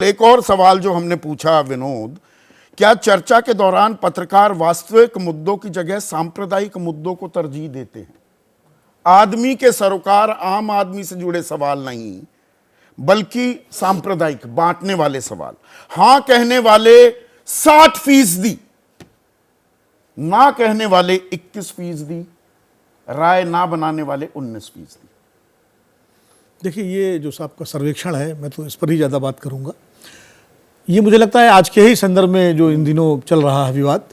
एक और सवाल जो हमने पूछा विनोद, क्या चर्चा के दौरान पत्रकार वास्तविक मुद्दों की जगह सांप्रदायिक मुद्दों को तरजीह देते हैं? आदमी के सरोकार आम आदमी से जुड़े सवाल नहीं, बल्कि सांप्रदायिक बांटने वाले सवाल। हां कहने वाले 60%, ना कहने वाले 21%, राय ना बनाने वाले 19%। देखिए, ये जो आपका सर्वेक्षण है, मैं तो इस पर ही ज़्यादा बात करूंगा। ये मुझे लगता है आज के ही संदर्भ में जो इन दिनों चल रहा है विवाद,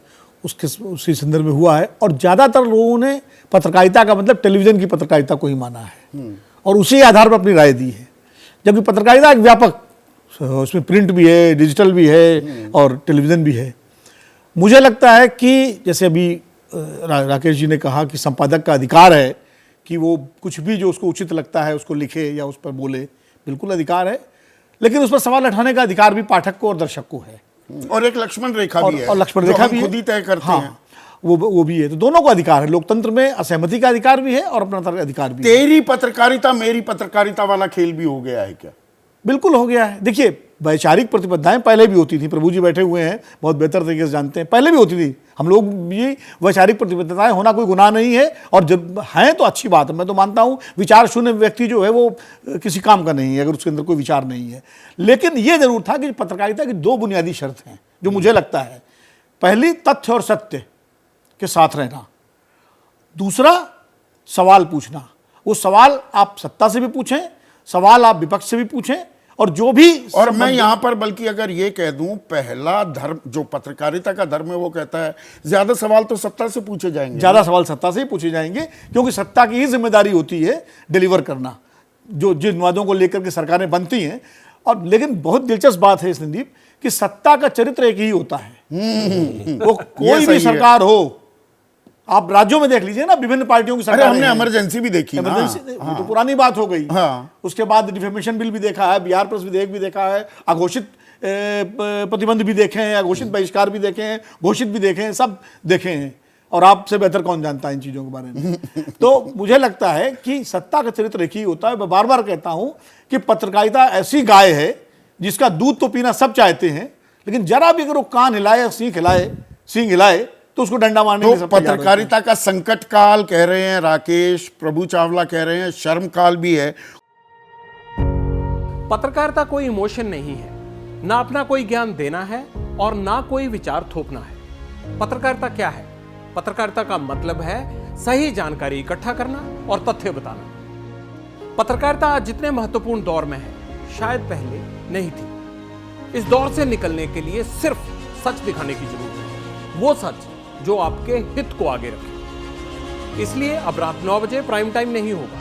उसी संदर्भ में हुआ है। और ज़्यादातर लोगों ने पत्रकारिता का मतलब टेलीविज़न की पत्रकारिता को ही माना है और उसी आधार पर अपनी राय दी है। जबकि पत्रकारिता एक व्यापक, उसमें प्रिंट भी है, डिजिटल भी है और टेलीविज़न भी है। मुझे लगता है कि जैसे अभी राकेश जी ने कहा कि संपादक का अधिकार है कि वो कुछ भी जो उसको उचित लगता है उसको लिखे या उस पर बोले, बिल्कुल अधिकार है। लेकिन उस पर सवाल उठाने का अधिकार भी पाठक को और दर्शक को है। और एक लक्ष्मण रेखा भी है, और लक्ष्मण रेखा भी खुद ही तय करते हैं। वो भी है। तो दोनों को अधिकार है। लोकतंत्र में असहमति का अधिकार भी है और अपना अधिकार भी है। तेरी पत्रकारिता मेरी पत्रकारिता वाला खेल भी हो गया है क्या? बिल्कुल हो गया है। देखिए, वैचारिक प्रतिबद्धताएं पहले भी होती थी। प्रभु जी बैठे हुए हैं, बहुत बेहतर तरीके से जानते हैं, पहले भी होती थी। हम लोग भी वैचारिक प्रतिबद्धताएं होना कोई गुनाह नहीं है, और जब हैं तो अच्छी बात है। मैं तो मानता हूं विचार शून्य व्यक्ति जो है वो किसी काम का नहीं है, अगर उसके अंदर कोई विचार नहीं है। लेकिन ये जरूर था कि पत्रकारिता की दो बुनियादी शर्त हैं जो मुझे लगता है। पहली, तथ्य और सत्य के साथ रहना। दूसरा, सवाल पूछना। वो सवाल आप सत्ता से भी पूछें, सवाल आप विपक्ष से भी पूछें, और जो भी। और मैं यहां पर बल्कि अगर ये कह दूं, पहला धर्म जो पत्रकारिता का धर्म है वो कहता है ज्यादा सवाल तो सत्ता से पूछे जाएंगे। ज्यादा सवाल सत्ता से ही पूछे जाएंगे, क्योंकि सत्ता की ही जिम्मेदारी होती है डिलीवर करना, जो जिन वादों को लेकर के सरकारें बनती हैं। और लेकिन बहुत दिलचस्प बात है संदीप कि सत्ता का चरित्र एक ही होता है। वो कोई भी सरकार हो, आप राज्यों में देख लीजिए ना, विभिन्न पार्टियों की सरकार। हमने इमरजेंसी भी देखी, तो पुरानी बात हो गई। उसके बाद डिफेमेशन बिल भी देखा है, बिहार प्रेस विधेयक भी देखा है, अघोषित प्रतिबंध भी देखे हैं, अघोषित बहिष्कार भी देखे हैं, घोषित भी देखे हैं, सब देखे हैं। और आपसे बेहतर कौन जानता है इन चीजों के बारे में। तो मुझे लगता है कि सत्ता का चरित्र एक ही होता है। मैं बार बार कहता हूं कि पत्रकारिता ऐसी गाय है जिसका दूध तो पीना सब चाहते हैं, लेकिन जरा भी अगर वो कान हिलाए या सींग हिलाए तो उसको डंडा मारने के। तो पत्रकारिता का संकट काल कह रहे हैं राकेश, प्रभु चावला कह रहे हैं शर्म काल भी है। पत्रकारिता कोई इमोशन नहीं है, ना अपना कोई ज्ञान देना है और ना कोई विचार थोपना है। पत्रकारिता क्या है? पत्रकारिता का मतलब है सही जानकारी इकट्ठा करना और तथ्य बताना। पत्रकारिता आज जितने महत्वपूर्ण दौर में है, शायद पहले नहीं थी। इस दौर से निकलने के लिए सिर्फ सच दिखाने की जरूरत है, वो सच जो आपके हित को आगे रखे। इसलिए अब रात 9 बजे प्राइम टाइम नहीं होगा,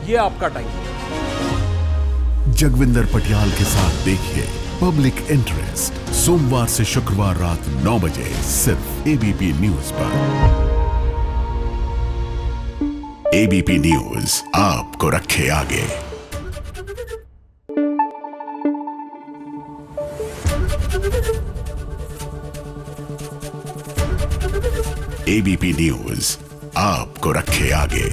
ये आपका टाइम है। जगविंदर पटियाल के साथ देखिए पब्लिक इंटरेस्ट, सोमवार से शुक्रवार रात 9 बजे सिर्फ एबीपी न्यूज पर। एबीपी न्यूज आपको रखे आगे। एबीपी न्यूज आपको रखे आगे।